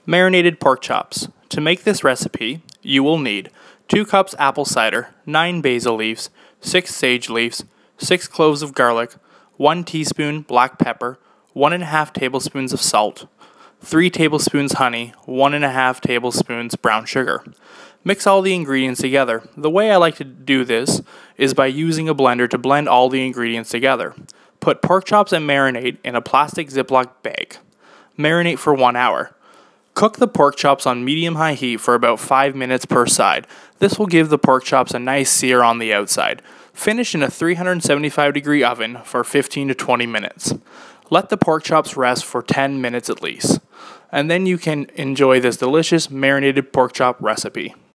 Marinated pork chops. To make this recipe, you will need 2 cups apple cider, 9 basil leaves, 6 sage leaves, 6 cloves of garlic, 1 teaspoon black pepper, 1½ tablespoons of salt, 3 tablespoons honey, 1½ tablespoons brown sugar. Mix all the ingredients together. The way I like to do this is by using a blender to blend all the ingredients together. Put pork chops and marinade in a plastic Ziploc bag. Marinate for 1 hour. Cook the pork chops on medium-high heat for about 5 minutes per side. This will give the pork chops a nice sear on the outside. Finish in a 375-degree oven for 15 to 20 minutes. Let the pork chops rest for 10 minutes at least. And then you can enjoy this delicious marinated pork chop recipe.